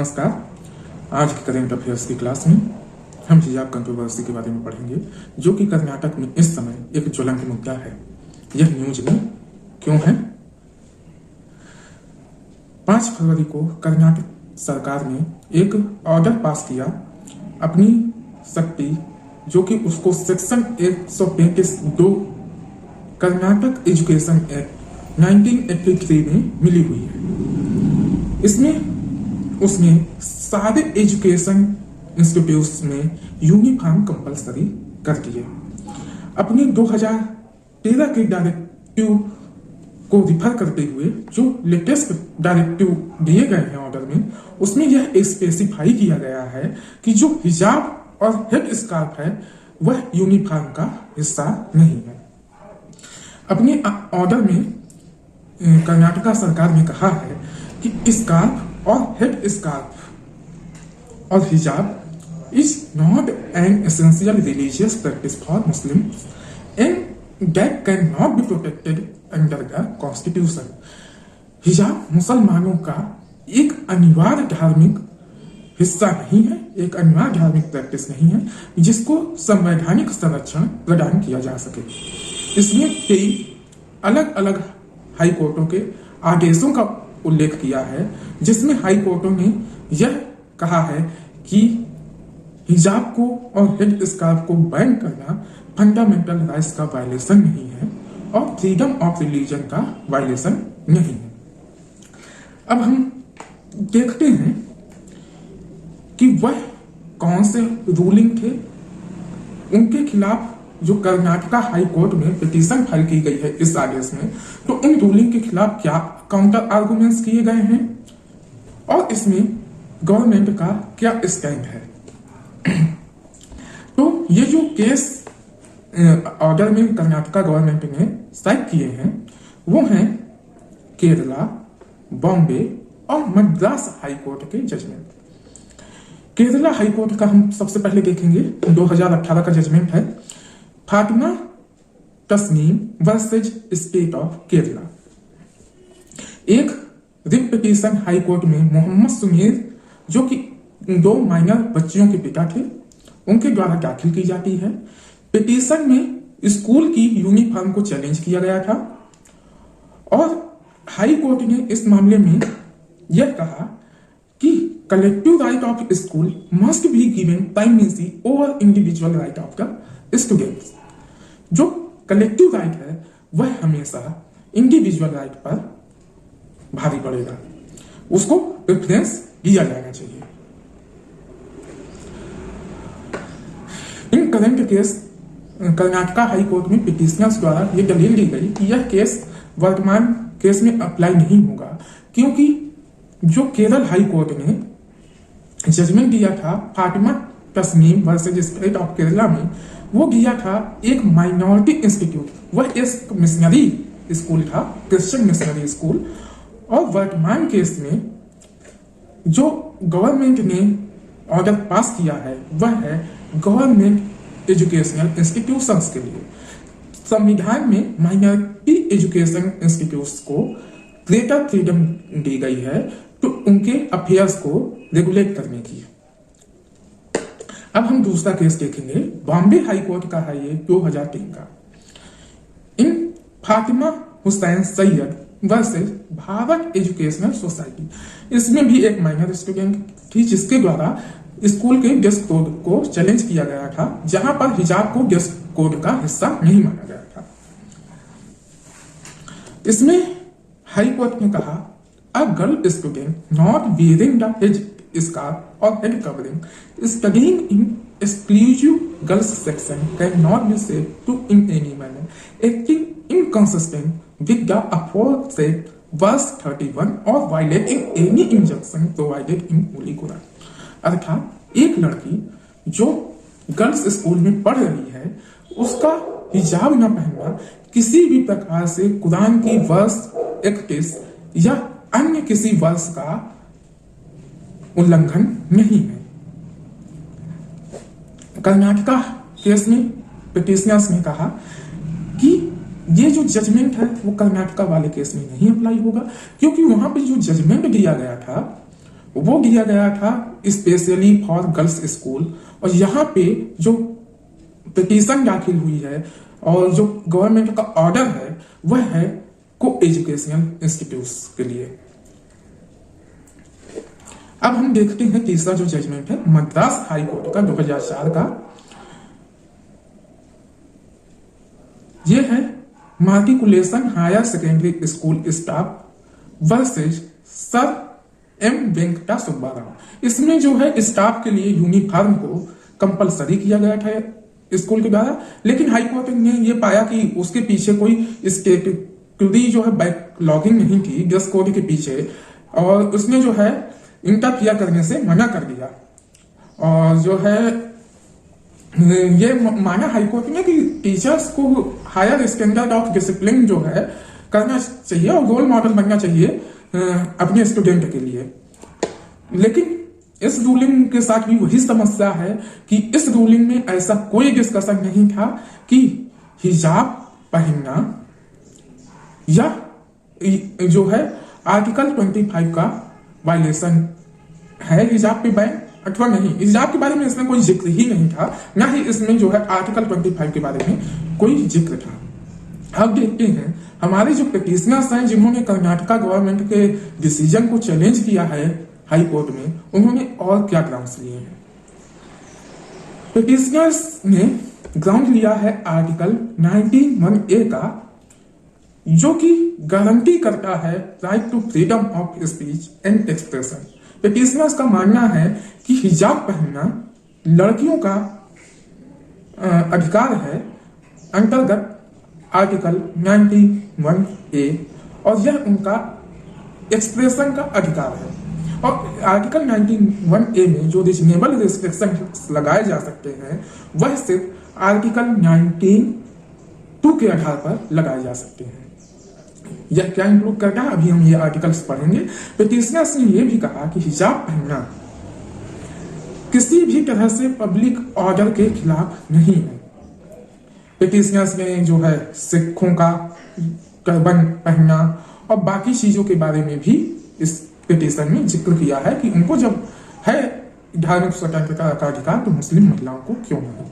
नमस्कार। आज की करेंट अफेयर्स की क्लास में हम हिजाब कंट्रोवर्सी के बारे में पढ़ेंगे, जो कि कर्नाटक में इस समय एक ज्वलंत मुद्दा है। यह न्यूज में क्यों है? 5 फरवरी को कर्नाटक सरकार ने एक ऑर्डर पास किया अपनी शक्ति, जो कि उसको सेक्शन 135(2) कर्नाटक एजुकेशन एक्ट 1983 में मिली हुई है। इसमें उसने सारे एजुकेशन इंस्टीट्यूट्स में यूनिफॉर्म कंपलसरी कर दिए। अपने 2013 के डायरेक्टिव को रिफर करते हुए जो लेटेस्ट डायरेक्टिव दिए गए हैं ऑर्डर में, उसमें यह स्पेसिफाई किया गया है कि जो हिजाब और हेड स्कार्फ है वह यूनिफॉर्म का हिस्सा नहीं है। अपने ऑर्डर में कर्नाटका सरकार ने कहा है कि स्कार्फ और हेड स्कार्फ और हिजाब is not an essential religious practice for Muslims and that can not be protected under the constitution. हिजाब मुसलमानों का एक अनिवार्य धार्मिक हिस्सा नहीं है, एक अनिवार्य धार्मिक प्रैक्टिस नहीं है जिसको संवैधानिक संरक्षण प्रदान किया जा सके। इसमें कई अलग अलग हाई कोर्टों के आदेशों का उल्लेख किया है, जिसमें हाई कोर्टों ने यह कहा है कि हिजाब को और हेड स्कार्फ को बैन करना फंडामेंटल राइट्स का वायलेशन नहीं है और फ्रीडम ऑफ रिलीजन का वायलेशन नहीं है। अब हम देखते हैं कि वह कौन से रूलिंग थे, उनके खिलाफ जो कर्नाटका हाई कोर्ट में पिटीशन फाइल की गई है इस आदेश में, तो उन रूलिंग के खिलाफ क्या काउंटर आर्गुमेंट्स किए गए हैं और इसमें गवर्नमेंट का क्या स्टैंड है। तो ये जो केस ऑर्डर में कर्नाटका गवर्नमेंट ने साइड किए हैं वो हैं केरला, बॉम्बे और मद्रास हाई कोर्ट के जजमेंट। केरला हाई कोर्ट का हम सबसे पहले देखेंगे, 2018 का जजमेंट है, Fatima Tasneem versus state of Kerala. एक रिट पिटीशन हाई कोर्ट में मोहम्मद सुमीर, जो कि 2 माइनर बच्चियों के पिता थे, उनके द्वारा दाखिल की जाती है। पिटीशन में स्कूल की यूनिफॉर्म को चैलेंज किया गया था और हाई कोर्ट ने इस मामले में यह कहा कि collective right of school must be given primacy over individual right of the students. जो कलेक्टिव राइट है वह हमेशा इंडिविजुअल राइट पर भारी पड़ेगा, उसको प्रेफरेंस दिया जाना चाहिए। In current case Karnataka high court में पिटिशनर्स द्वारा यह दलील दी गई कि यह केस वर्तमान केस में अप्लाई नहीं होगा, क्योंकि जो केरल हाई कोर्ट ने जजमेंट दिया था Fatima Tasneem versus state of Kerala में, वो दिया था एक माइनॉरिटी इंस्टीट्यूट, वह एक मिशनरी स्कूल था, क्रिश्चियन मिशनरी स्कूल। और वर्तमान केस में जो गवर्नमेंट ने ऑर्डर पास किया है वह है गवर्नमेंट एजुकेशनल इंस्टीट्यूशंस के लिए। संविधान में माइनॉरिटी एजुकेशन इंस्टीट्यूट्स को ग्रेटर फ्रीडम दी गई है तो उनके अफेयर्स को रेगुलेट करने की। अब हम दूसरा केस देखेंगे, बॉम्बे हाई कोर्ट का है ये 2003 का। In Fatima Hussain Syed versus Bharat educational society, इसमें भी एक माइनर स्टूडेंट थी जिसके द्वारा स्कूल के ड्रेस कोड को चैलेंज किया गया था, जहां पर हिजाब को ड्रेस कोड का हिस्सा नहीं माना गया था। इसमें हाई कोर्ट ने कहा a girl student not wearing the head scarf or head covering studying in exclusive girls section cannot be said to in any manner acting inconsistent with the aforesaid verse 31 or violating any injunction provided in Holy Quran। अर्थात एक लड़की जो girls school में पढ़ रही है उसका हिजाब न पहनना किसी भी प्रकार से कुरान की वर्स 31 या अन्य किसी वर्स का उल्लंघन नहीं है। कर्नाटका केस में पिटिशनर्स ने कहा कि ये जो जजमेंट है वो कर्नाटका वाले केस में नहीं अप्लाई होगा, क्योंकि वहां पे जो जजमेंट दिया गया था वो दिया गया था स्पेशली फॉर गर्ल्स स्कूल। और यहाँ पे जो पिटीशन दाखिल हुई है और जो गवर्नमेंट का ऑर्डर है वह है को एजुकेशनल इंस्टीट्यूट्स के लिए। अब हम देखते हैं तीसरा जो जजमेंट है मद्रास हाई कोर्ट का 2004 का। यह है matriculation higher secondary school staff versus sir M Venkata Subba Rao. इसमें जो है स्टाफ के लिए यूनिफॉर्म को कंपलसरी किया गया था स्कूल के द्वारा, लेकिन हाई कोर्ट ने यह पाया कि उसके पीछे कोई स्टेटरी जो है बैकलॉगिंग नहीं थी ड्रेस कोड के पीछे, और उसने जो है इंटरफियर करने से मना कर दिया। और जो है ये माना हाईकोर्ट ने कि टीचर्स को हायर स्टैंडर्ड ऑफ डिसिप्लिन जो है करना चाहिए और रोल मॉडल बनना चाहिए अपने स्टूडेंट के लिए। लेकिन इस रूलिंग के साथ भी वही समस्या है कि इस रूलिंग में ऐसा कोई डिस्कशन नहीं था कि हिजाब पहनना या जो है आर्टिकल 25 का वायलेशन है हिजाब पे बैन अथवा नहीं। हिजाब के बारे में इसमें कोई जिक्र ही नहीं था, ना ही इसमें जो है आर्टिकल 25 के बारे में कोई जिक्र था। अब देखते हैं हमारे जो पिटिशनर्स हैं जिन्होंने कर्नाटका गवर्नमेंट के डिसीजन को चैलेंज किया है हाई कोर्ट में, उन्होंने और क्या ग्राउंड्स लिए हैं। पिटिशनर्स ने ग्राउंड लिया है आर्टिकल 19(1)(a) का, जो कि गारंटी करता है right to freedom of speech and expression. Petitioners का मानना है कि हिजाब पहनना लड़कियों का अधिकार है अंतर्गत आर्टिकल 91(a) और यह उनका एक्सप्रेशन का अधिकार है। और आर्टिकल 91(a) में जो रीजनेबल रिस्ट्रिक्शन लगाए जा सकते हैं वह सिर्फ आर्टिकल 19(2) के आधार पर लगाए जा सकते हैं। यह क्या इंक्लूड करता है, अभी हम ये आर्टिकल्स पढ़ेंगे। पिटिशनर्स ने यह भी कहा कि हिजाब पहनना किसी भी तरह से पब्लिक ऑर्डर के खिलाफ नहीं है। पिटिशनर्स ने जो है सिखों का टर्बन पहनना और बाकी चीजों के बारे में भी इस पिटिशन में जिक्र किया है कि उनको जब है धार्मिक स्वतंत्रता का अधिकार तो मुस्लिम महिलाओं को क्यों नहीं।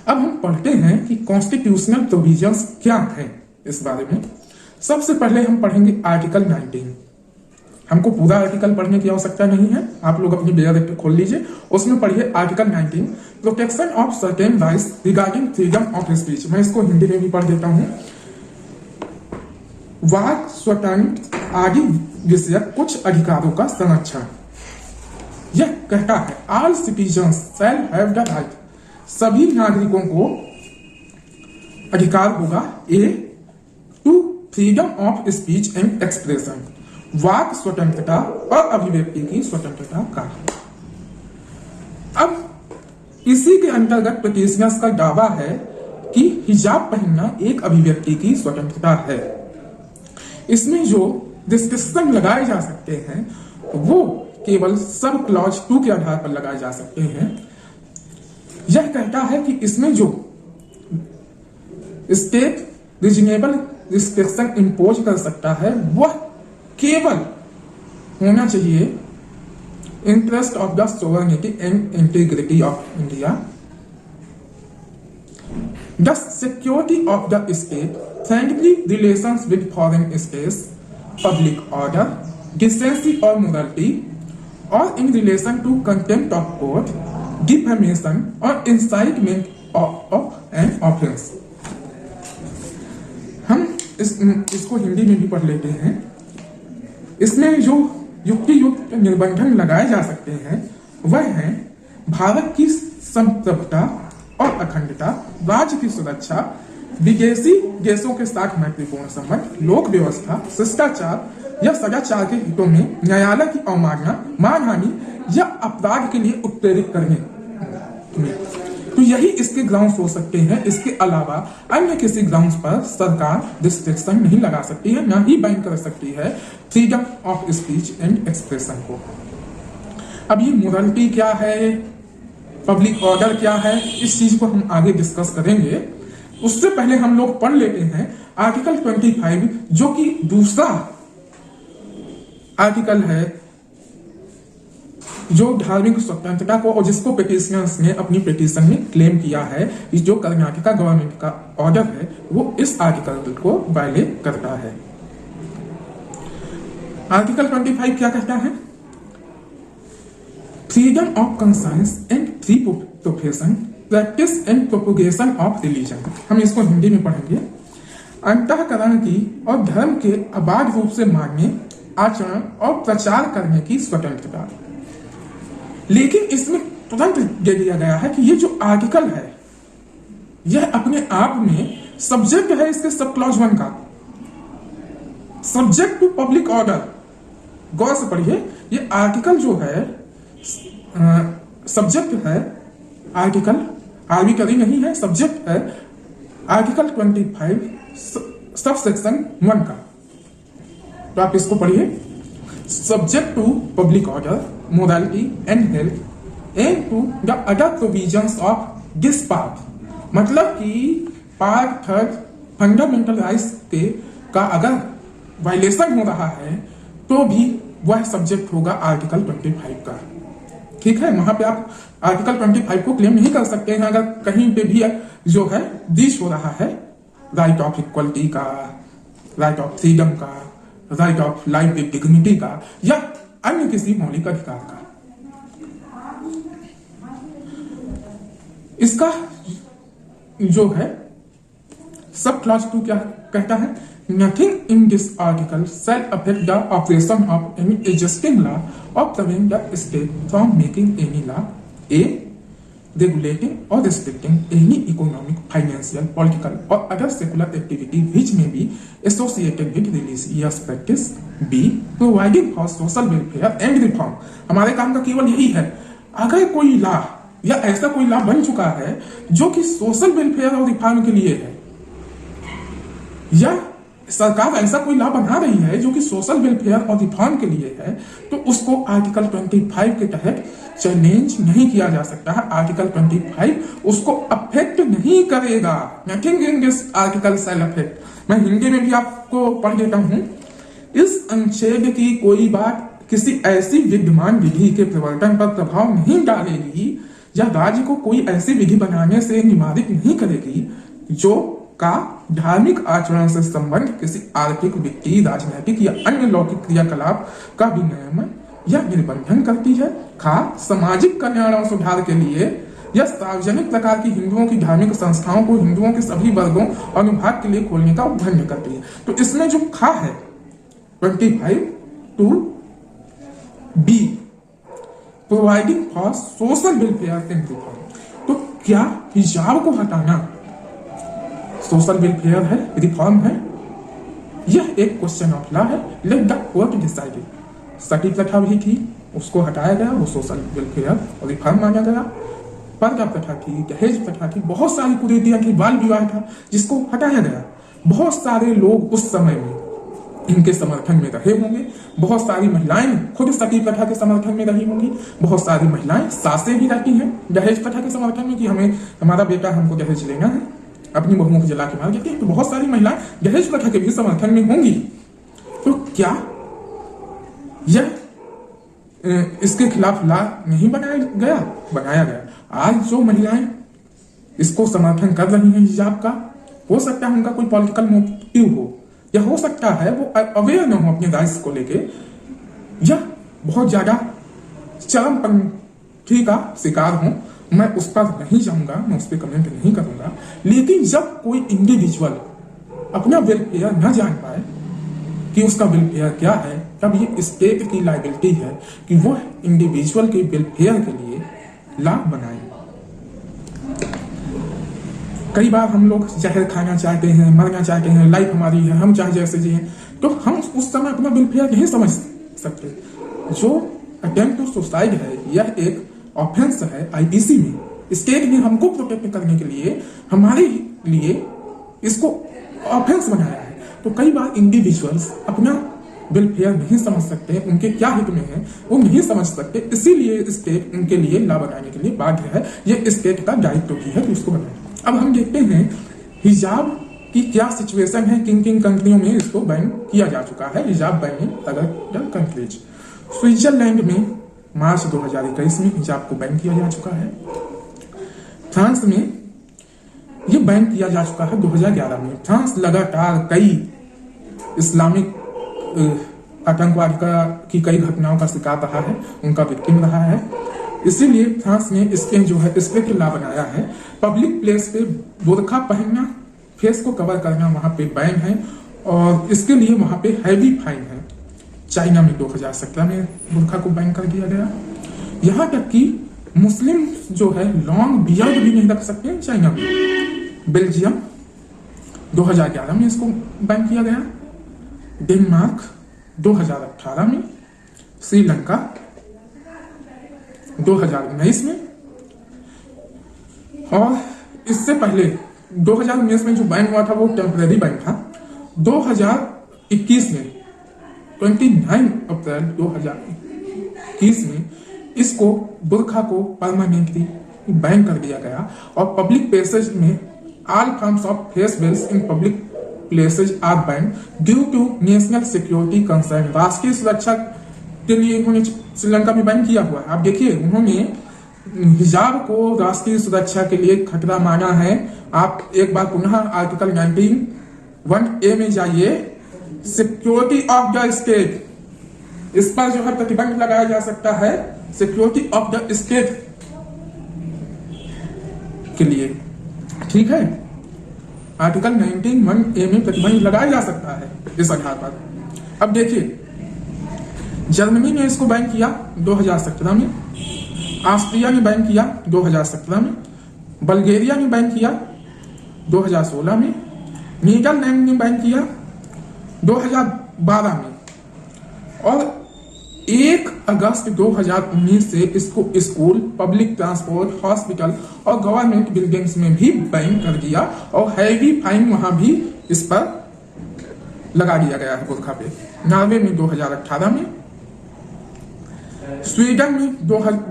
अब हम पढ़ते हैं कि कॉन्स्टिट्यूशनल प्रोविजंस क्या हैं इस बारे में। सबसे पहले हम पढ़ेंगे आर्टिकल 19। हमको पूरा आर्टिकल पढ़ने की आवश्यकता नहीं है, आप लोग अपनी बेयर खोल लीजिए, उसमें पढ़िए article 19 protection of certain rights regarding freedom of speech. मैं इसको हिंदी में भी पढ़ देता हूं। वाक स्वतंत्र आदि विषयक कुछ अधिकारों का संरक्षण। यह कहता है all citizens shall have the right, सभी नागरिकों को अधिकार होगा a to freedom of speech and expression, वाक स्वतंत्रता और अभिव्यक्ति की स्वतंत्रता का। अब इसी के अंतर्गत पिटिशनर्स का दावा है कि हिजाब पहनना एक अभिव्यक्ति की स्वतंत्रता है। इसमें जो रिस्ट्रिक्शन लगाए जा सकते हैं वो केवल सब क्लॉज 2 के आधार पर लगाए जा सकते हैं। यह कहता है कि इसमें जो स्टेट रीजनेबल रिस्ट्रिक्शन इंपोज कर सकता है वह केवल होना चाहिए interest of the sovereignty and integrity of India, the security of the state, friendly relations with foreign states, public order, decency और मोरालिटी, और in relation to contempt of court, defamation और इंसाइटमेंट ऑफ एन ऑफेंस। हम इसको हिंदी में भी पढ़ लेते हैं। इसमें जो युक्ति युक्त निर्बंधन लगाए जा सकते हैं वह है भारत की संप्रभुता और अखंडता, राज्य की सुरक्षा, विदेशी देशों के साथ मैत्रीपूर्ण संबंध, लोक व्यवस्था, शिष्टाचार या सदाचार के हितों में न्यायालय की अवमानना, मानहानि या अपराध के लिए उत्प्रेरित करने में। तो यही इसके ग्राउंड्स हो सकते हैं। इसके अलावा अन्य किसी ग्राउंड्स पर सरकार रिस्ट्रिक्शन नहीं लगा सकती है, ना ही बैन कर सकती है freedom of speech and expression को। अब ये मोरालिटी क्या है, पब्लिक ऑर्डर क्या है, इस चीज को हम आगे डिस्कस करेंगे। उससे पहले हम लोग पढ़ लेते हैं आर्टिकल 25 जो कि दूसरा आर्टिकल है जो धार्मिक स्वतंत्रता को और जिसको पिटिशनर्स ने अपनी पिटिशन में क्लेम किया है कि जो कर्नाटक गवर्नमेंट का ऑर्डर है वो इस आर्टिकल को वायलेट करता है। आर्टिकल 25 क्या कहता है? Freedom of conscience and free profession, practice and propagation of religion. हम इसको हिंदी में पढ़ेंगे। अंतःकरण की और धर्म के अबाध रूप से मानने, आचरण और प्रचार करने की स्वतंत्रता। लेकिन इसमें तुरंत दे दिया गया है कि ये जो आर्टिकल है यह अपने आप में सब्जेक्ट है इसके सब क्लॉज 1 का, सब्जेक्ट टू पब्लिक ऑर्डर। गौर से पढ़िए, ये आर्टिकल जो है सब्जेक्ट है, आर्टिकल आर्बिट्ररी नहीं है, सब्जेक्ट है आर्टिकल 25 सब सेक्शन 1 का। तो आप इसको पढ़िए। Subject to public order, morality and health and to the other provisions of this part. मतलब कि पार्ट 3 फंडामेंटल राइट्स के का अगर वायलेशन हो रहा है तो भी वह सब्जेक्ट होगा आर्टिकल 25 का। ठीक है, वहां पे आप आर्टिकल 25 को क्लेम नहीं कर सकते हैं अगर कहीं पे भी जो है ब्रीच हो रहा है राइट ऑफ इक्वलिटी का, राइट ऑफ फ्रीडम का, right of life with dignity का या अन्य किसी मौलिक अधिकार का। इसका जो है सब क्लॉज 2 क्या कहता है? Nothing in this article shall affect the operation of any existing law or prevent the state from making any law a regulating or restricting any economic, financial, political or other secular activity which may be associated with religious practice. B. Providing for social welfare and reform. हमारे काम का केवल यही है, अगर कोई law या ऐसा कोई लॉ बन चुका है जो कि सोशल वेलफेयर और रिफॉर्म के लिए है, या सरकार ऐसा कोई लॉ बना रही है जो कि सोशल वेलफेयर और रिफॉर्म के लिए है, तो उसको आर्टिकल 25 के तहत चैलेंज नहीं किया जा सकता है। आर्टिकल 25 उसको अफेक्ट नहीं करेगा। Nothing in this article shall affect. मैं हिंदी में भी आपको पढ़ देता हूं। इस अनुच्छेद की कोई बात किसी ऐसी विद्यमान विधि के प्रवर्तन पर प्रभाव नहीं डालेगी या राज्य को कोई ऐसी विधि बनाने से निवारित नहीं करेगी जो का धार्मिक आचरण से संबंध किसी आर्थिक, वित्तीय, राजनैतिक या अन्य लौकिक क्रियाकलाप का विनियमन या निर्बंधन करती है। सामाजिक कल्याण और सुधार के लिए या सार्वजनिक प्रकार की हिंदुओं की धार्मिक संस्थाओं को हिंदुओं के सभी वर्गों और अनुभाग के लिए खोलने का उल्लंघन करती है। तो इसमें जो खा है 25 two B, providing for social welfare and reform. तो क्या हिजाब को हटाना सोशल वेलफेयर है, रिफॉर्म है? यह एक क्वेश्चन ऑफ लॉ है। Let the court decide. Sati प्रथा भी थी, उसको हटाया गया, वो सोशल वेलफेयर और रिफॉर्म माना गया। पर्दा प्रथा थी, दहेज प्रथा थी, बहुत सारी कुरीतियां थी, बाल विवाह था, जिसको हटाया गया। बहुत सारे लोग उस समय में इनके समर्थन में रहे होंगे। बहुत सारी महिलाएं खुद सती प्रथा के समर्थन में रही होंगी। बहुत सारी महिलाएं सासें भी रहती हैं दहेज प्रथा के समर्थन में कि हमें, हमारा बेटा हमको दहेज लेना है, अपनी बहुओं को जला के मार देती है। तो बहुत सारी महिलाएं दहेज प्रथा के भी समर्थन में होंगी। तो क्या यह इसके खिलाफ लॉ नहीं बनाया गया? बनाया गया। आज जो महिलाएं इसको समर्थन कर रही हैं हिजाब का, हो सकता है उनका कोई पॉलिटिकल मोटिव हो, या हो सकता है वो अवेयर न हो अपने राइट्स को लेके, या बहुत ज्यादा चरमपंथी का शिकार हो। मैं उस पर नहीं जाऊंगा, मैं उस पर कमेंट नहीं करूंगा। लेकिन जब कोई इंडिविजुअल अपना वेलफेयर न जान पाए कि उसका वेलफेयर क्या है, तब ये स्टेट की लायबिलिटी है कि वो इंडिविजुअल के वेलफेयर के लिए लॉ बनाए। कई बार हम लोग जहर खाना चाहते हैं, मरना चाहते हैं, लाइफ हमारी है, हम चाहे जैसे जिए, तो हम उस समय अपना वेलफेयर नहीं समझ सकते। जो अटेम्प्ट टू सुसाइड है, यह एक ऑफेंस है आईपीसी में। स्टेट ने हमको प्रोटेक्ट करने के लिए हमारे लिए इसको ऑफेंस बनाया है। तो कई बार इंडिविजुअल्स अपना वेलफेयर नहीं समझ सकते, उनके क्या हित में है वो नहीं समझ सकते, इसीलिए स्टेट उनके लिए लॉ बनाने के लिए बाध्य है। ये स्टेट का दायित्व भी है कि उसको बनाए। अब हम देखते हैं हिजाब की क्या सिचुएशन है, किन किन कंट्रियों में इसको बैन किया जा चुका है। हिजाब बैनिंग अदर कंट्रीज। स्विट्जरलैंड में मार्च 2021 में हिजाब को बैन किया जा चुका है। फ्रांस में ये बैन किया जा चुका है 2011 में। फ्रांस लगातार कई इस्लामिक आतंकवाद की कई घटनाओं का शिकार रहा है, उनका विक्टिम रहा है। इसीलिए फ्रांस ने इसके जो है स्ट्रिक्ट लॉ बनाया है। पब्लिक प्लेस पे बुर्का पहनना, फेस को कवर करना वहां पे बैन है और इसके लिए वहां पे हैवी फाइन है। चाइना में 2017 में बुर्का को बैन कर दिया गया। यहाँ तक कि मुस्लिम जो है लॉन्ग बियर्ड भी नहीं रख सकते हैं चाइना में। बेल्जियम 2011 में इसको बैन किया गया। डेनमार्क 2018 में, श्रीलंका 2019 में और इससे पहले 2019 में जो बैन हुआ था वो टेम्परेरी बैन था। 2021 में 29 अप्रैल 2021 में इसको बुर्का को परमानेंटली बैन कर दिया गया और पब्लिक प्लेसेज में all forms of face veils in public places are ban due to national security concern. राष्ट्रीय सुरक्षा के लिए उन्होंने श्रीलंका में बैन किया हुआ है। आप देखिए, उन्होंने हिजाब को राष्ट्रीय सुरक्षा के लिए खतरा माना है। आप एक बार पुनः आर्टिकल 19(1)(a) में जाइए, सिक्योरिटी ऑफ द स्टेट, इस पर जो है प्रतिबंध लगाया जा सकता है सिक्योरिटी ऑफ द स्टेट के लिए, ठीक है। आर्टिकल 19(1)(a) में प्रतिबंध लगाया जा सकता है इस आधार पर। अब देखिए, जर्मनी ने इसको बैन किया 2017 में, ऑस्ट्रिया ने बैन किया 2017 में, बल्गेरिया ने बैन किया 2016 में, नीदरलैंड ने बैन किया 2012 में और 1 अगस्त 2019 से इसको स्कूल, पब्लिक ट्रांसपोर्ट, हॉस्पिटल और गवर्नमेंट बिल्डिंग्स में भी बैन कर दिया और हैवी फाइन वहां भी इस पर लगा दिया गया है बुर्का पे। नॉर्वे में 2018 में, स्वीडन में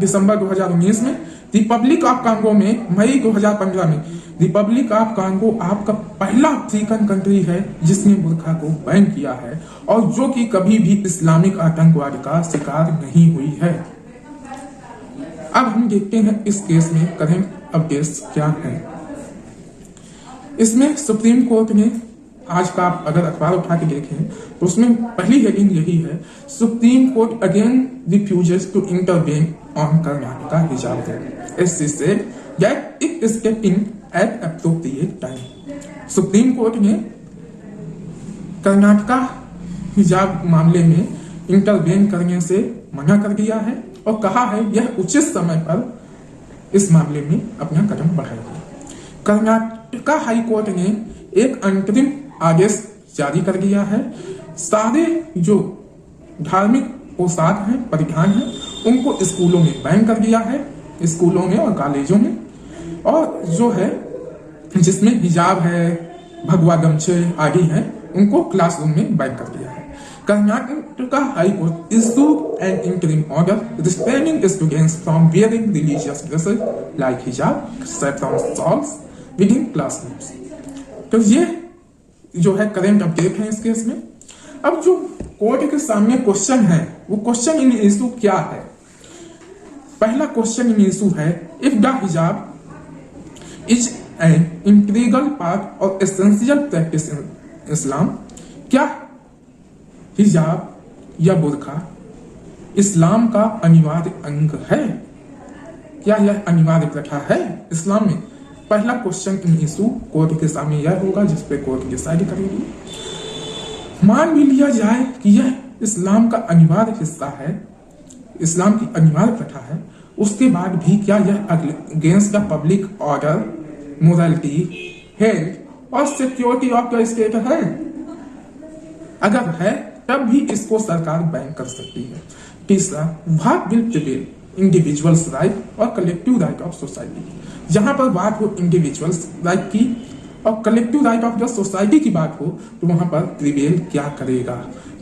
दिसंबर 2019 में, रिपब्लिक ऑफ कांगो में मई 2015 में। रिपब्लिक ऑफ कांगो आपका पहला अफ्रीकन कंट्री है जिसने बुर्का को बैन किया है और जो कि कभी भी इस्लामिक आतंकवाद का शिकार नहीं हुई है। अब हम देखते हैं इस केस में करंट अपडेट्स क्या है। इसमें सुप्रीम कोर्ट ने आज का आप अगर अखबार उठा के देखें तो उसमें पहली हेडिंग यही है, supreme court again refuses to intervene on Karnataka hijab bill. SC said that it is taking at appropriate time. Supreme court ने कर्नाटका हिजाब मामले में इंटरवेन करने से मना कर दिया है और कहा है यह उचित समय पर इस मामले में अपना कदम बढ़ाएगी। कर्नाटका हाई कोर्ट ने एक अंतरिम आदेश जारी कर दिया है। सारे जो धार्मिक पोशाक हैं, परिधान हैं, उनको स्कूलों में बैन कर दिया है, स्कूलों में और कॉलेजों में, और जो है जिसमें हिजाब है, भगवा गमछे आदि हैं, उनको क्लासरूम में बैन कर दिया है। Karnataka high court issued an interim order restraining students from wearing religious dresses like hijab, saffron shawls within classrooms। तो ये जो है करंट अपडेट है इस केस में। अब जो कोर्ट के सामने क्वेश्चन है वो क्वेश्चन इन इशू क्या है। पहला क्वेश्चन इन इशू है, इफ द हिजाब इज एन इंटीग्रल पार्ट और एसेंशियल प्रैक्टिस इन इस्लाम, क्या हिजाब या बुर्का इस्लाम का अनिवार्य अंग है? क्या यह अनिवार्य प्रथा है इस्लाम में? पहला क्वेश्चन इन इशू कोर्ट के सामने यह होगा जिस पे कोर्ट डिसाइड करेगी। मान भी लिया जाए कि यह इस्लाम का अनिवार्य हिस्सा है, इस्लाम की अनिवार्य प्रथा है, उसके बाद भी क्या यह against the public order, morality, health और सिक्योरिटी ऑफ द स्टेट है? अगर है तब भी इसको सरकार बैन कर सकती है। तीसरा, what will prevail, individuals right और कलेक्टिव राइट ऑफ सोसाइटी। जहां पर बात हो इंडिविजुअल्स राइट की और collective right of the society की बात हो तो वहां पर प्रिवेल क्या करेगा।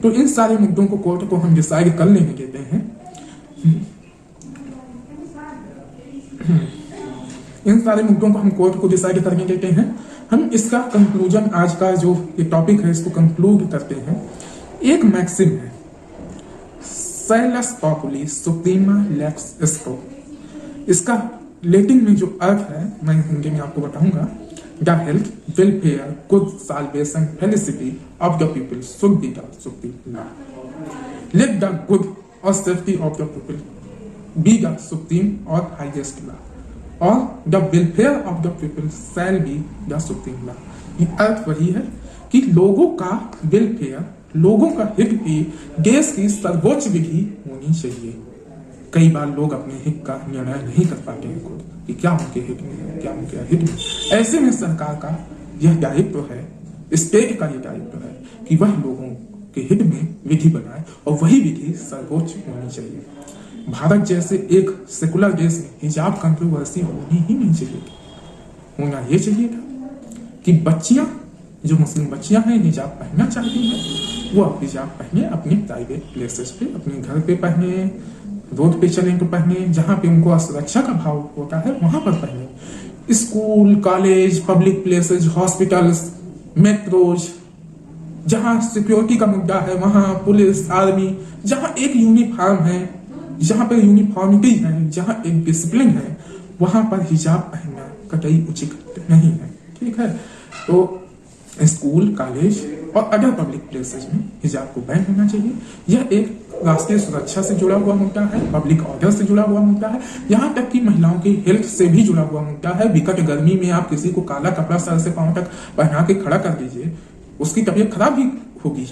तो इन सारे मुद्दों को कोर्ट को हम डिसाइड कर लेने देते हैं। इन सारे मुद्दों को हम कोर्ट को डिसाइड करने देते हैं। हम इसका कंक्लूजन, आज का जो ये टॉपिक है इसको कंक्लूड करते हैं। एक मैक्सिम है, सैलस पॉपुली सुप्रीमा लेक्स एस्को। इसका लैटिन में जो अर्थ है मैं हिंदी में आपको बताऊंगा। The health welfare good salvation felicity of the people should be the supreme law. Let the good or safety of the people be the supreme or highest law or the welfare of the people shall be the supreme law. ये अर्थ वही है कि लोगों का welfare, लोगों का हित भी देश की सर्वोच्च विधि होनी चाहिए। कई बार लोग अपने हित का निर्णय नहीं कर पाते हैं खुद कि क्या उनके हित में है, क्या उनके हित में। ऐसे में सरकार का यह दायित्व है, स्टेट का यह दायित्व है कि वह लोगों के हित में विधि बनाए और वही विधि सर्वोच्च होनी चाहिए। भारत जैसे एक सेकुलर देश में हिजाब कंट्रोवर्सी होनी ही नहीं चाहिए। होना ये चाहिए था कि बच्चियां, जो मुस्लिम बच्चियां हैं, हिजाब पहनना चाहती हैं, वो हिजाब पहने, अपने प्राइवेट प्लेसेस पे, अपने घर पे पहने, रोड पे चलें तो पहने, जहां पे उनको असुरक्षा का भाव होता है वहां पर पहने। School, college, public places, hospitals, metros, जहां सिक्योरिटी का मुद्दा है वहां पुलिस, आर्मी, जहां एक यूनिफॉर्म है, जहां पर यूनिफॉर्मिटी है, जहां एक डिसिप्लिन है, वहां पर हिजाब पहनना कतई उचित नहीं है। ठीक है, तो स्कूल, कॉलेज और अदर पब्लिक प्लेसेस में हिजाब को बैन होना चाहिए। यह एक राष्ट्रीय सुरक्षा से जुड़ा हुआ मुद्दा है, पब्लिक ऑर्डर से जुड़ा हुआ मुद्दा है, यहाँ तक कि महिलाओं की हेल्थ से भी जुड़ा हुआ मुद्दा है। विकट गर्मी में आप किसी को काला कपड़ा सर से पांव तक पहना के खड़ा कर दीजिए, उसकी तबीयत खराब भी होगी।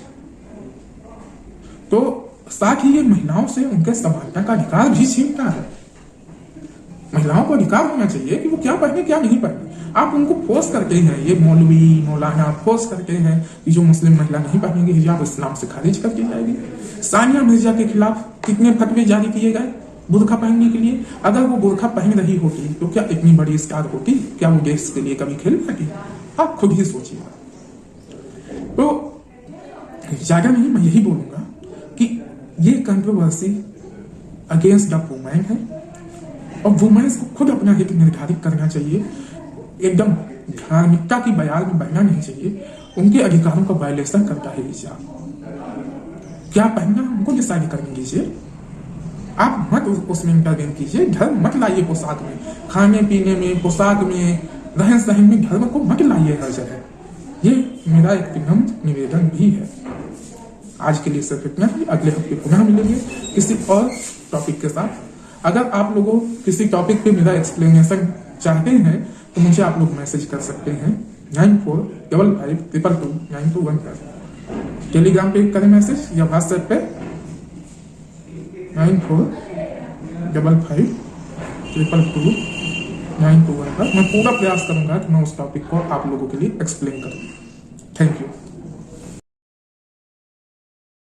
तो साथ ही ये महिलाओं से उनके समानता का अधिकार भी छीनता है। महिलाओं को अधिकार होना चाहिए कि वो क्या पहने क्या नहीं पहने। आप उनको फोर्स करते हैं, ये मौलवी मौलाना फोर्स करते हैं कि जो मुस्लिम महिला नहीं पहनेगी हिजाब इस्लाम से खारिज कर दी जाएगी। सानिया मिर्जा के खिलाफ कितने फतवे जारी किए गए बुर्का पहनने के लिए। अगर वो बुर्का पहन रही होती तो क्या इतनी बड़ी स्टार होती? क्या वो देश के लिए कभी खेल पाती? आप खुद ही सोचिए। तो ज्यादा नहीं, मैं यही बोलूंगा कि ये कंट्रोवर्सी अगेंस्ट द वुमेन है और वुमेन्स को खुद अपना हित निर्धारित करना चाहिए। एकदम धार्मिकता की बयान में बहना नहीं चाहिए। उनके अधिकारों का वायलेशन करता है हिजाब। क्या पहनना उनको डिसाइड करने दीजिए, आप मत उसमें इंटरवेन कीजिए। धर्म मत लाइए पोशाक में, खाने पीने में, पोशाक में, रहन सहन में धर्म को मत लाइए हर जगह। ये मेरा एक विनम्र निवेदन भी है। आज के लिए सिर्फ इतना ही। अगले हफ्ते पुनः मिलेंगे किसी और टॉपिक के साथ। अगर आप लोगों किसी टॉपिक पे मेरा एक्सप्लेनेशन चाहते हैं तो मुझे आप लोग मैसेज कर सकते हैं 9455229215। टेलीग्राम पे करें मैसेज या व्हाट्सएप पे 9455229215 पर। मैं पूरा प्रयास करूंगा कि मैं उस टॉपिक को आप लोगों के लिए एक्सप्लेन करूं। Thank you.